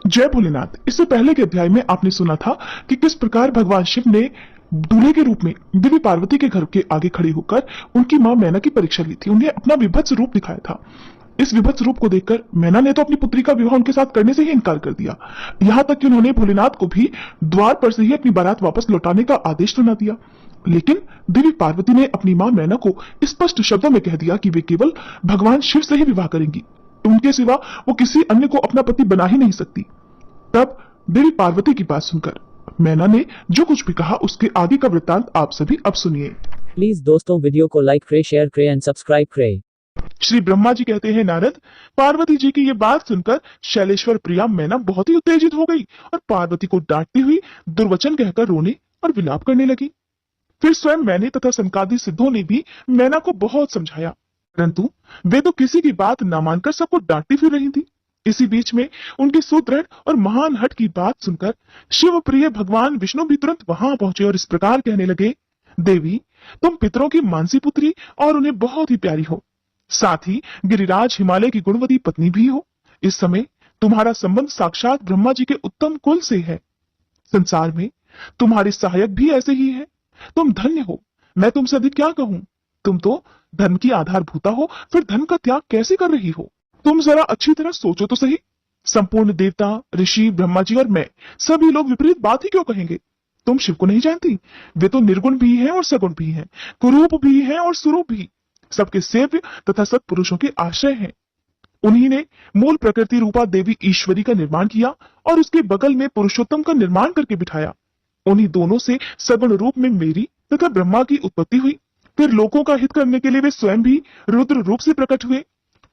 जय भोलेनाथ। इससे पहले के अध्याय में आपने सुना था कि किस प्रकार भगवान शिव ने दूल्हे के रूप में देवी पार्वती के घर के आगे खड़े होकर उनकी मां मैना की परीक्षा ली थी, उन्हें अपना विभत्स रूप दिखाया था। इस विभत्स रूप को देखकर मैना ने तो अपनी पुत्री का विवाह उनके साथ करने से ही इनकार कर दिया। यहाँ तक कि उन्होंने भोलेनाथ को भी द्वार पर से ही अपनी बारात वापस लौटाने का आदेश सुना दिया। लेकिन देवी पार्वती ने अपनी मां मैना को स्पष्ट शब्दों में कह दिया कि वे केवल भगवान शिव से ही विवाह करेंगी, उनके सिवा वो किसी अन्य को अपना पति बना ही नहीं सकती। तब देवी पार्वती की बात सुनकर मैना ने जो कुछ भी कहा उसके आगे का वृत्तांत आप सभी अब सुनिए। प्लीज दोस्तों वीडियो को लाइक करे, शेयर करे एंड सब्सक्राइब करे। श्री ब्रह्मा जी कहते हैं, नारद, पार्वती जी की ये बात सुनकर शैलेश्वर प्रिया मैना बहुत ही उत्तेजित हो गई और पार्वती को डांटती हुई दुर्वचन कहकर रोने और विलाप करने लगी। फिर स्वयं मैंने तथा सनकादि सिद्धों ने भी मैना को बहुत समझाया, परंतु वे तो किसी की बात न मानकर सबको डांटती फिर रही थी। इसी बीच में उनकी सुदृढ़ और महान हट की बात सुनकर शिव प्रिय भगवान विष्णु भी तुरंत वहां पहुंचे और इस प्रकार कहने लगे, देवी, तुम पितरों की मानसी पुत्री और उन्हें बहुत ही प्यारी हो, साथ ही गिरिराज हिमालय की गुणवती पत्नी भी हो। इस समय तुम्हारा संबंध साक्षात ब्रह्मा जी के उत्तम कुल से है। संसार में तुम्हारी सहायक भी ऐसे ही है। तुम धन्य हो, मैं तुमसे अधिक क्या कहूं। तुम तो धन की आधारभूता हो, फिर धन का त्याग कैसे कर रही हो। तुम जरा अच्छी तरह सोचो तो सही। संपूर्ण देवता, ऋषि, ब्रह्मा जी और मैं सभी लोग विपरीत बात ही क्यों कहेंगे। तुम शिव को नहीं जानती, वे तो निर्गुण भी हैं और सगुण भी हैं, कुरूप भी हैं और सुरूप भी, सबके सेव्य तथा सत्पुरुषों के आश्रय हैं। उन्हीं ने मूल प्रकृति रूपा देवी ईश्वरी का निर्माण किया और उसके बगल में पुरुषोत्तम का निर्माण करके बिठाया। उन्हीं दोनों से सगुण रूप में मेरी तथा ब्रह्मा की उत्पत्ति हुई। फिर लोगों का हित करने के लिए वे स्वयं भी रुद्र रूप से प्रकट हुए।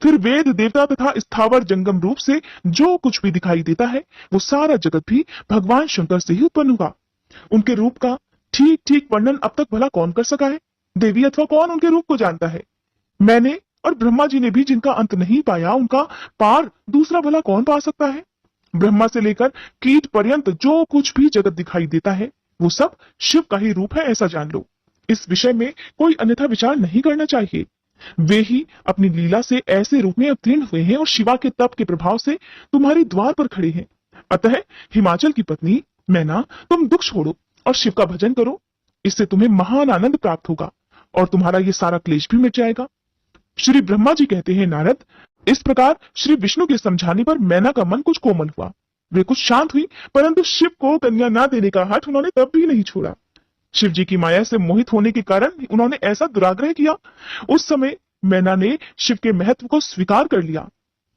फिर वेद देवता तथा स्थावर जंगम रूप से जो कुछ भी दिखाई देता है वो सारा जगत भी भगवान शंकर से ही उत्पन्न हुआ। उनके रूप का ठीक ठीक वर्णन अब तक भला कौन कर सका है। देवी अथवा कौन उनके रूप को जानता है। मैंने और ब्रह्मा जी ने भी जिनका अंत नहीं पाया, उनका पार दूसरा भला कौन पा सकता है। ब्रह्मा से लेकर कीट पर्यंत जो कुछ भी जगत दिखाई देता है वो सब शिव का ही रूप है, ऐसा जान लो। इस विषय में कोई अन्यथा विचार नहीं करना चाहिए। वे ही अपनी लीला से ऐसे रूप में अवतीर्ण हुए हैं और शिवा के तप के प्रभाव से तुम्हारी द्वार पर खड़े हैं। अतः हिमाचल की पत्नी मैना, तुम दुख छोड़ो और शिव का भजन करो। इससे तुम्हें महान आनंद प्राप्त होगा और तुम्हारा ये सारा क्लेश भी मिट जाएगा। श्री ब्रह्मा जी कहते हैं, नारद, इस प्रकार श्री विष्णु के समझाने पर मैना का मन कुछ कोमल हुआ। वे कुछ शांत हुई, परंतु शिव को कन्या न देने का हठ उन्होंने तब भी नहीं छोड़ा। शिव जी की माया से मोहित होने के कारण उन्होंने ऐसा दुराग्रह किया। उस समय मैना ने शिव के महत्व को स्वीकार कर लिया।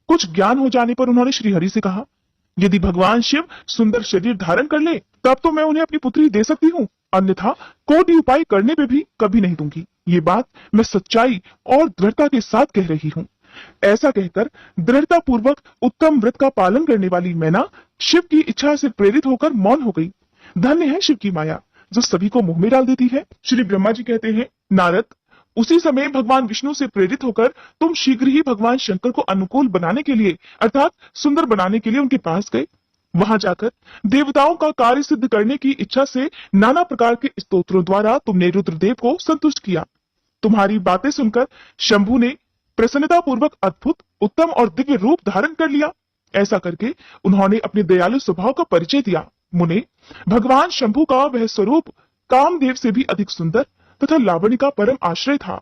कुछ ज्ञान हो जाने पर उन्होंने श्री हरि से कहा, यदि भगवान शिव सुंदर शरीर धारण कर ले तब तो मैं उन्हें अपनी पुत्री दे सकती हूँ, अन्यथा कोटि उपाय करने पे भी कभी नहीं दूंगी। ये बात मैं सच्चाई और दृढ़ता के साथ कह रही हूँ। ऐसा कहकर दृढ़ता पूर्वक उत्तम व्रत का पालन करने वाली मैना शिव की इच्छा से प्रेरित होकर मौन हो गई। धन्य है शिव की माया जो सभी को मुंह में डाल देती है। श्री ब्रह्मा जी कहते हैं, नारद, उसी समय भगवान विष्णु से प्रेरित होकर तुम शीघ्र ही भगवान शंकर को अनुकूल बनाने के लिए अर्थात सुंदर बनाने के लिए उनके पास गए। वहां जाकर देवताओं का कार्य सिद्ध करने की इच्छा से नाना प्रकार के स्तोत्रों द्वारा तुमने रुद्रदेव को संतुष्ट किया। तुम्हारी बातें सुनकर शंभु ने प्रसन्नता पूर्वक अद्भुत, उत्तम और दिव्य रूप धारण कर लिया। ऐसा करके उन्होंने अपने दयालु स्वभाव का परिचय दिया। मुने, भगवान शंभु का वह स्वरूप कामदेव से भी अधिक सुंदर तथा लावण्य का परम आश्रय था।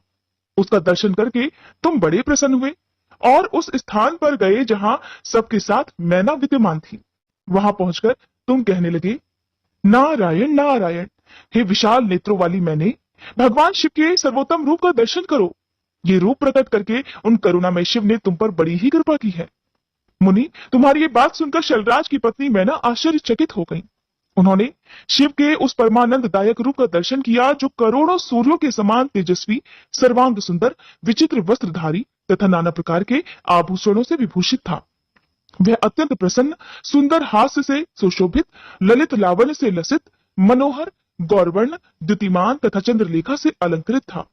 उसका दर्शन करके तुम बड़े प्रसन्न हुए और उस स्थान पर गए जहां सबके साथ मैना विद्यमान थी। वहां पहुंचकर तुम कहने लगे, नारायण नारायण, हे विशाल नेत्रों वाली मैंने, भगवान शिव के सर्वोत्तम रूप का दर्शन करो। ये रूप प्रकट करके उन करुणामय शिव ने तुम पर बड़ी ही कृपा की है। मुनि, तुम्हारी ये बात सुनकर शैलराज की पत्नी मैना आश्चर्यचकित हो गई। उन्होंने शिव के उस परमानंददायक रूप का दर्शन किया जो करोड़ों सूर्यों के समान तेजस्वी, सर्वांग सुंदर, विचित्र वस्त्रधारी तथा नाना प्रकार के आभूषणों से विभूषित था। वह अत्यंत प्रसन्न, सुंदर हास्य से सुशोभित, ललित लावण्य से लसित, मनोहर, गौरवर्ण, द्युतिमान तथा चंद्रलेखा से अलंकृत था।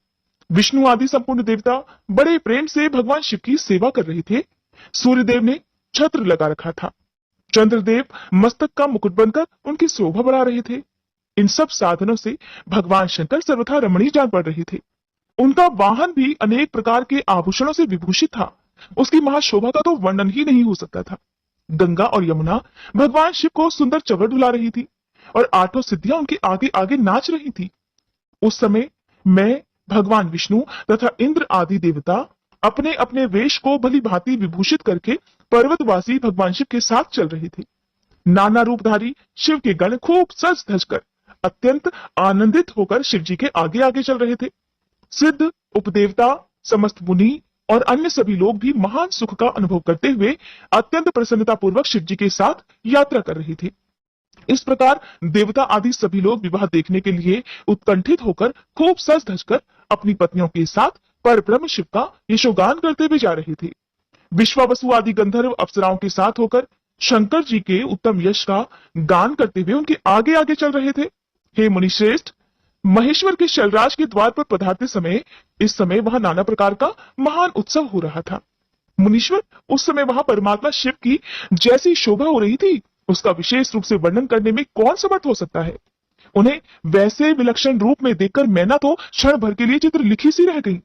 विष्णु आदि संपूर्ण देवता बड़े प्रेम से भगवान शिव की सेवा कर रहे थे। सूर्यदेव ने छत्र लगा रखा था। चंद्रदेव मस्तक का मुकुट बनकर उनकी शोभा बढ़ा रहे थे। इन सब साधनों से भगवान शंकर सर्वथा रमणीय जान पड़ रहे थे। उनका वाहन भी अनेक प्रकार के आभूषणों से विभूषित था। उसकी महाशोभा का तो वर्णन ही नहीं हो सकता था। गंगा और यमुना भगवान शिव को सुंदर चवर डुला रही थी और आठों सिद्धियां उनके आगे आगे नाच रही थी। उस समय मैं, भगवान विष्णु तथा इंद्र आदि देवता अपने अपने वेश को भली भांति विभूषित करके पर्वतवासी भगवान शिव के साथ चल रहे थे। नाना रूपधारी शिव के गण खूब सज धज कर अत्यंत आनंदित होकर शिव जी के आगे आगे चल रहे थे। सिद्ध, उपदेवता, समस्त मुनि और अन्य सभी लोग भी महान सुख का अनुभव करते हुए अत्यंत प्रसन्नता पूर्वक शिव जी के साथ यात्रा कर रहे थे। इस प्रकार देवता आदि सभी लोग विवाह देखने के लिए उत्कंठित होकर खूब सज धज कर अपनी पत्नियों के साथ परब्रह्म शिव का यशोगान करते हुए जा रहे थे। विश्वावसु आदि गंधर्व अप्सराओं के साथ होकर शंकर जी के उत्तम यश का गान करते हुए उनके आगे आगे चल रहे थे। हे मुनिश्रेष्ठ, महेश्वर के शैलराज के द्वार पर पधारते समय इस समय वहां नाना प्रकार का महान उत्सव हो रहा था। मुनीश्वर, उस समय वहां परमात्मा शिव की जैसी शोभा हो रही थी उसका विशेष रूप से वर्णन करने में कौन समर्थ हो सकता है। उन्हें वैसे विलक्षण रूप में देखकर मैना तो क्षण भर के लिए चित्र लिखी सी रह गई।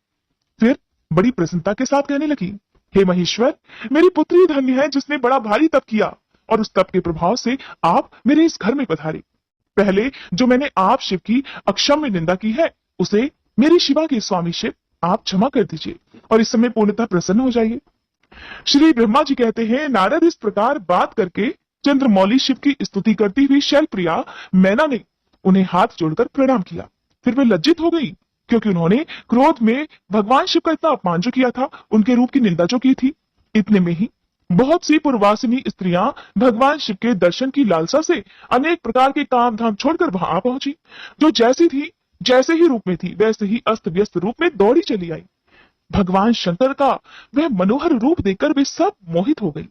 फिर बड़ी प्रसन्नता के साथ कहने लगी, हे महेश्वर, मेरी पुत्री धन्य है जिसने बड़ा भारी तप किया और उस तप के प्रभाव से आप मेरे इस घर में पधारे। पहले जो मैंने आप शिव की अक्षम्य निंदा की है उसे मेरी शिवा के स्वामी शिव आप क्षमा कर दीजिए और इस समय पूर्णतः प्रसन्न हो जाइए। श्री ब्रह्मा जी कहते हैं, नारद इस प्रकार बात करके चंद्रमौली शिव की स्तुति करती हुई शैलप्रिया मैना ने उन्हें हाथ जोड़कर प्रणाम किया। फिर वे लज्जित हो गई क्योंकि उन्होंने क्रोध में भगवान शिव का इतना अपमान जो किया था, उनके रूप की निंदा जो की थी। इतने में ही बहुत सी पूर्वासिनी स्त्रियां भगवान शिव के दर्शन की लालसा से अनेक प्रकार के काम धाम छोड़कर वहां आ पहुंची, जो जैसी थी जैसे ही रूप में थी वैसे ही अस्त व्यस्त रूप में दौड़ी चली आई। भगवान शंकर का वह मनोहर रूप देखकर वे सब मोहित हो गई।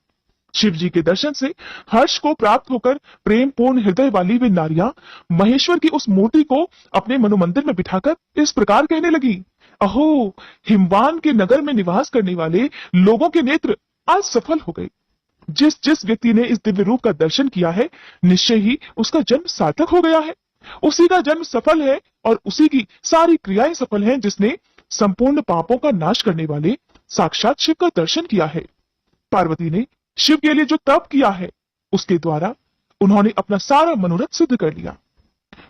शिव जी के दर्शन से हर्ष को प्राप्त होकर प्रेम पूर्ण हृदय वाली वे नारियां महेश्वर की उस मूर्ति को अपने मनुमंदिर में बिठाकर इस प्रकार कहने लगी, अहो, हिमवान के नगर में निवास करने वाले लोगों के नेत्र आज सफल हो गए। जिस जिस व्यक्ति ने इस दिव्य रूप का दर्शन किया है निश्चय ही उसका जन्म सार्थक हो गया है। उसी का जन्म सफल है और उसी की सारी क्रियाएं सफल हैं जिसने संपूर्ण पापों का नाश करने वाले साक्षात शिव का दर्शन किया है। पार्वती ने शिव के लिए जो तप किया है उसके द्वारा उन्होंने अपना सारा मनोरथ सिद्ध कर लिया।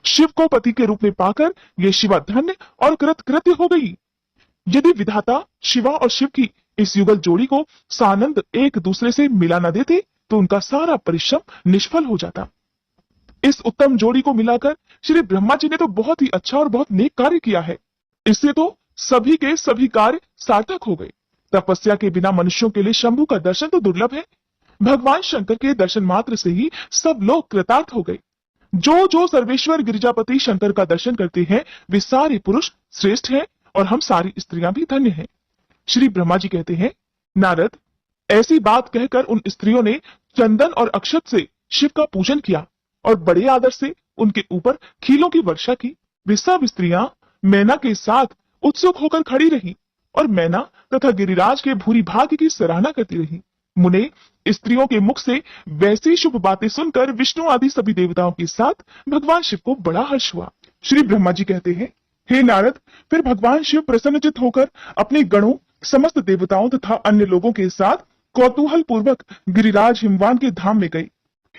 शिव को पति के रूप में पाकर ये शिवा धन्य और कृतकृत्य हो गई। यदि विधाता शिवा और शिव की इस युगल जोड़ी को सानंद एक दूसरे से मिला न देते तो उनका सारा परिश्रम निष्फल हो जाता। इस उत्तम जोड़ी को मिलाकर श्री ब्रह्मा जी ने तो बहुत ही अच्छा और बहुत नेक कार्य किया है। इससे तो सभी के सभी कार्य सार्थक हो गए। तपस्या के बिना मनुष्यों के लिए शंभु का दर्शन तो दुर्लभ है। भगवान शंकर के दर्शन मात्र से ही सब लोग कृतार्थ हो गए। जो जो सर्वेश्वर गिरिजापति शंकर का दर्शन करते हैं वे सारे पुरुष श्रेष्ठ हैं और हम सारी स्त्रियां भी धन्य हैं। श्री ब्रह्मा जी कहते हैं, नारद, ऐसी बात कहकर उन स्त्रियों ने चंदन और अक्षत से शिव का पूजन किया और बड़े आदर से उनके ऊपर खीलों की वर्षा की। वे सब स्त्रियां मैना के साथ उत्सुक होकर खड़ी रही और मैना तथा गिरिराज के भूरी भाग्य की सराहना करती रही। मुने, स्त्रियों के मुख से वैसी शुभ बातें सुनकर विष्णु आदि सभी देवताओं के साथ भगवान शिव को बड़ा हर्ष हुआ। श्री ब्रह्मा जी कहते हैं, हे नारद, फिर भगवान शिव प्रसन्नचित होकर अपने गणों, समस्त देवताओं तथा अन्य लोगों के साथ कौतूहल पूर्वक गिरिराज हिमवान के धाम में गई।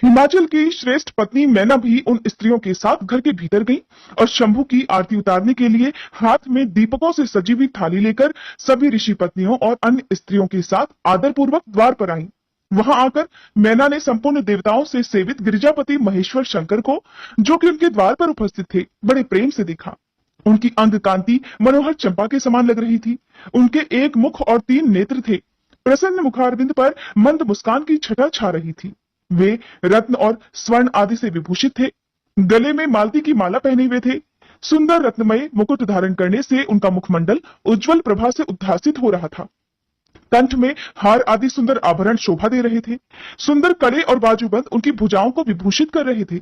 हिमाचल की श्रेष्ठ पत्नी मैना भी उन स्त्रियों के साथ घर के भीतर गई और शंभु की आरती उतारने के लिए हाथ में दीपकों से सजी हुई थाली लेकर सभी ऋषि पत्नियों और अन्य स्त्रियों के साथ आदर पूर्वक द्वार पर आई। वहां आकर मैना ने संपूर्ण देवताओं से सेवित गिरिजापति महेश्वर शंकर को, जो कि उनके द्वार पर उपस्थित थे, बड़े प्रेम से देखा। उनकी अंग कांति मनोहर चंपा के समान लग रही थी। उनके एक मुख और 3 नेत्र थे। प्रसन्न मुखारविंद पर मंद मुस्कान की छटा छा रही थी। वे रत्न और स्वर्ण आदि से विभूषित थे। गले में मालती की माला पहने हुए थे। सुंदर रत्नमय मुकुट धारण करने से उनका मुखमंडल उज्जवल प्रभा से उद्भासित हो रहा था। कंठ में हार आदि सुंदर आभरण शोभा दे रहे थे। सुंदर कड़े और बाजूबंद उनकी भुजाओं को विभूषित कर रहे थे।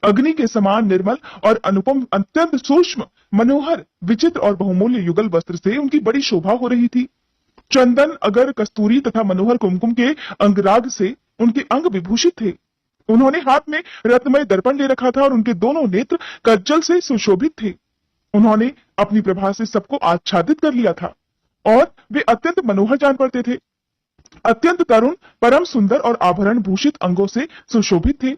अग्नि के समान निर्मल और अनुपम, अत्यंत सूक्ष्म, मनोहर, विचित्र और बहुमूल्य युगल वस्त्र से उनकी बड़ी शोभा हो रही थी। चंदन, अगर, कस्तूरी तथा मनोहर कुमकुम के अंगराग से उनके अंग विभूषित थे। उन्होंने हाथ में रत्नमय दर्पण ले रखा था और उनके दोनों नेत्र कज्जल से सुशोभित थे। उन्होंने अपनी प्रभा से सबको आच्छादित कर लिया था और वे अत्यंत मनोहर जान पड़ते थे। अत्यंत तरुण, परम सुंदर और आभरण भूषित अंगों से सुशोभित थे।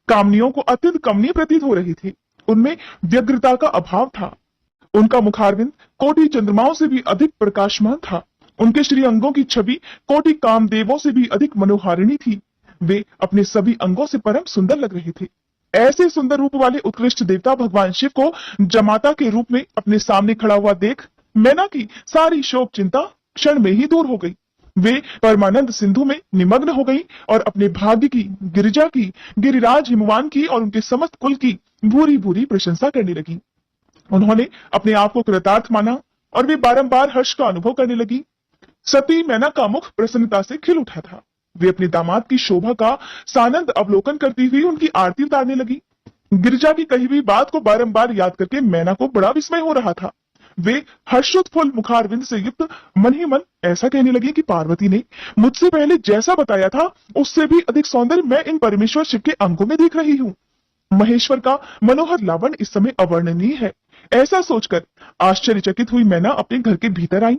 कामनियों को अत्यंत कमनीय प्रतीत हो रही थी। उनमें व्यग्रता का अभाव था। उनका मुखारविंद कोटि चंद्रमाओं से भी अधिक प्रकाशमान था। उनके श्री अंगों की छवि कोटि कामदेवों से भी अधिक मनोहारिणी थी। वे अपने सभी अंगों से परम सुंदर लग रहे थे। ऐसे सुंदर रूप वाले उत्कृष्ट देवता भगवान शिव को जमाता के रूप में अपने सामने खड़ा हुआ देख मैना की सारी शोक चिंता क्षण में ही दूर हो गई। वे परमानंद सिंधु में निमग्न हो गई और अपने भाग्य की, गिरिजा की, गिरिराज हिमवान की और उनके समस्त कुल की भूरी भूरी प्रशंसा करने लगी। उन्होंने अपने आप को कृतार्थ माना और वे बारंबार हर्ष का अनुभव करने लगी। सती मैना का मुख प्रसन्नता से खिल उठा था। वे अपने दामाद की शोभा का सानंद अवलोकन करती हुई उनकी आरती उतारने लगी। गिरिजा की कही हुई बात को बारंबार याद करके मैना को बड़ा विस्मय हो रहा था। वे हर्षोत्फुल्ल मुखारविंद से युक्त मन ही मन ऐसा कहने लगी कि पार्वती ने मुझसे पहले जैसा बताया था उससे भी अधिक सौंदर्य मैं इन परमेश्वर शिव के अंगों में देख रही हूँ। महेश्वर का मनोहर लावण्य इस समय अवर्णनीय है। ऐसा सोचकर आश्चर्यचकित हुई मैना अपने घर के भीतर आई।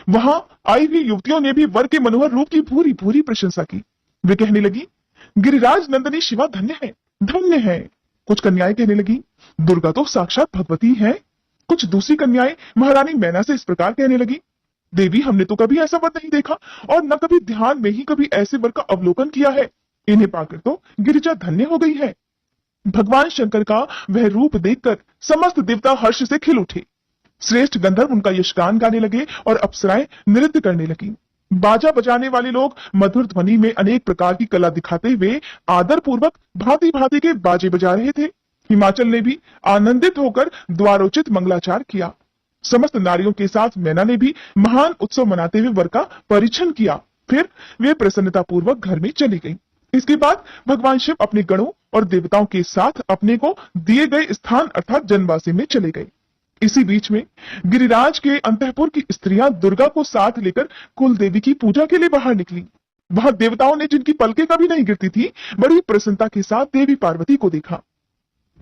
वहां आई हुई युवतियों ने भी वर के मनोहर रूप की भूरी भूरी प्रशंसा की। वे कहने लगी, गिरिराज नंदनी शिवा धन्य है, धन्य है। कुछ कन्याएं कहने लगी, दुर्गा तो साक्षात भगवती है। कुछ दूसरी कन्याएं महारानी मैना से इस प्रकार कहने लगी, देवी हमने तो कभी ऐसा वर नहीं देखा और न कभी ध्यान में ही कभी ऐसे वर का अवलोकन किया है। इन्हें पाकर तो गिरिजा धन्य हो गई है। भगवान शंकर का वह रूप देखकर समस्त देवता हर्ष से खिल उठे। श्रेष्ठ गंधर्व उनका यशगान गाने लगे और अप्सराएं नृत्य करने लगी। बाजा बजाने वाले लोग मधुर ध्वनि में अनेक प्रकार की कला दिखाते हुए आदर पूर्वक भांति भांति के बाजे बजा रहे थे। हिमाचल ने भी आनंदित होकर द्वारोचित मंगलाचार किया। समस्त नारियों के साथ मैना ने भी महान उत्सव मनाते हुए वर का परिछन किया। फिर वे प्रसन्नता पूर्वक घर में चली गई। इसके बाद भगवान शिव अपने गणों और देवताओं के साथ अपने को दिए गए स्थान अर्थात जनवासी में चले गए। इसी बीच में गिरिराज के अंतःपुर की स्त्रियां दुर्गा को साथ लेकर कुल देवी की पूजा के लिए बाहर निकली। वहां देवताओं ने, जिनकी पलकें कभी नहीं गिरती थी, बड़ी प्रसन्नता के साथ देवी पार्वती को देखा।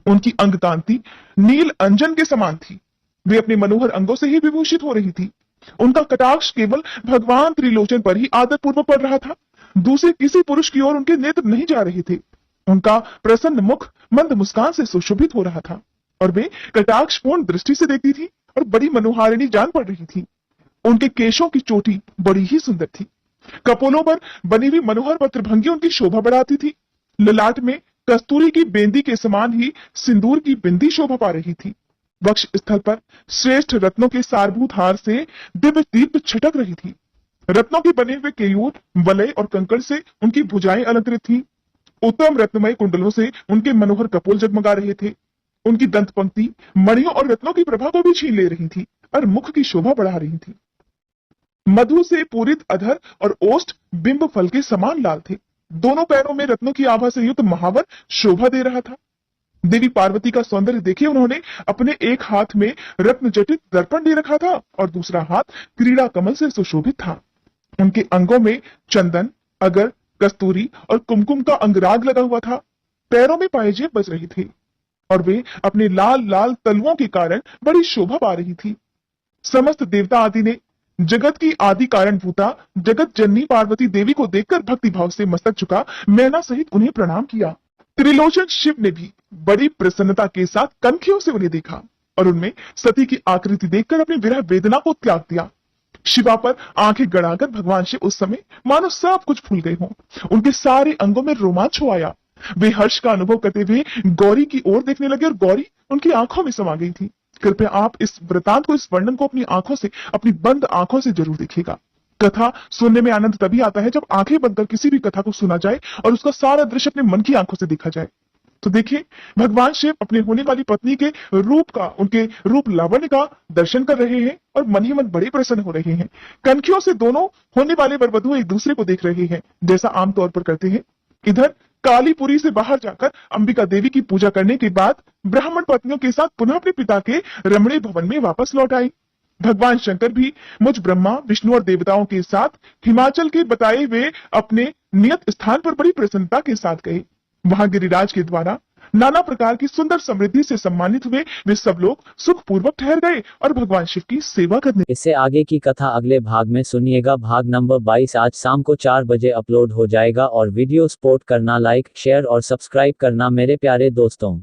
उनकी अंग कांति नील अंजन के समान थी। वे अपने मनोहर अंगों से ही विभूषित हो रही थी। उनका कटाक्ष केवल भगवान त्रिलोचन पर ही आदर पूर्वक पड़ रहा था। दूसरे किसी पुरुष की ओर उनके नेत्र नहीं जा रहे थे। उनका प्रसन्न मुख मंद मुस्कान से सुशोभित हो रहा था और वे कटाक्षपूर्ण दृष्टि से देखती थी और बड़ी मनोहारिणी जान पड़ रही थी। उनके केशों की चोटी बड़ी ही सुंदर थी। कपोलों पर बनी हुई मनोहर पत्रभंगी उनकी शोभा बढ़ाती थी। ललाट में कस्तूरी की बेंदी के समान ही सिंदूर की बिंदी शोभा पा रही थी। वक्ष स्थल पर श्रेष्ठ रत्नों के सारभूत हार से दिव्य दीप्त छिटक रही थी। रत्नों के बने हुए केयूर, वलय और कंकड़ से उनकी भुजाएं अलंकृत थीं। उत्तम रत्नमय कुंडलों से उनके मनोहर कपोल जगमगा रहे थे। उनकी दंत पंक्ति मणियों और रत्नों की प्रभा को भी छीन ले रही थी और मुख की शोभा बढ़ा रही थी। मधु से पूरित अधर और ओष्ठ बिंब फल के समान लाल थे। दोनों पैरों में रत्नों की आभा से युक्त महावर शोभा दे रहा था। देवी पार्वती का सौंदर्य देखे उन्होंने अपने एक हाथ में रत्न जटित दर्पण ले रखा था और दूसरा हाथ क्रीड़ा कमल से सुशोभित था। उनके अंगों में चंदन, अगर, कस्तूरी और कुमकुम का अंगराग लगा हुआ था। पैरों में पायजेब बज रही थी और वे अपने लाल लाल तलवों के कारण बड़ी शोभा पा रही थी। समस्त देवता आदि ने जगत की आदि कारण भूता जगत जननी पार्वती देवी को देखकर भक्ति भाव से मस्तक झुका मैना सहित उन्हें प्रणाम किया। त्रिलोचन शिव ने भी बड़ी प्रसन्नता के साथ कनखियों से उन्हें देखा और उनमें सती की आकृति देखकर अपनी विरह वेदना को त्याग दिया। शिवा पर आंखें गड़ाकर भगवान शिव उस समय मानो सब कुछ भूल गए हों। उनके सारे अंगों में रोमांच हो आया। वे हर्ष का अनुभव करते हुए गौरी की ओर देखने लगे और गौरी उनकी आंखों में समा गई थी। कृपया आप इस वृतांत को, इस वर्णन को अपनी आंखों से, अपनी बंद आंखों से जरूर देखिएगा। कथा सुनने में आनंद तभी आता है जब आंखें बंद कर किसी भी कथा को सुना जाए और उसका सारा दृश्य अपने मन की आंखों से देखा जाए। तो देखिए, भगवान शिव अपने होने वाली पत्नी के रूप का, उनके रूप लावण्य का दर्शन कर रहे हैं और मन ही मन बड़े प्रसन्न हो रहे हैं। कनखियों से दोनों होने वाले वर वधू एक दूसरे को देख रहे हैं, जैसा आमतौर पर करते हैं। इधर कालीपुरी से बाहर जाकर अंबिका देवी की पूजा करने के बाद ब्राह्मण पत्नियों के साथ पुनः अपने पिता के रमणीय भवन में वापस लौट आई। भगवान शंकर भी मुझ ब्रह्मा, विष्णु और देवताओं के साथ हिमाचल के बताए हुए अपने नियत स्थान पर बड़ी प्रसन्नता के साथ गए। वहां गिरिराज के द्वारा नाना प्रकार की सुंदर समृद्धि से सम्मानित हुए वे सब लोग सुखपूर्वक ठहर गए और भगवान शिव की सेवा करने। इससे आगे की कथा अगले भाग में सुनिएगा। भाग नंबर 22 आज शाम को 4 बजे अपलोड हो जाएगा और वीडियो सपोर्ट करना, लाइक, शेयर और सब्सक्राइब करना मेरे प्यारे दोस्तों।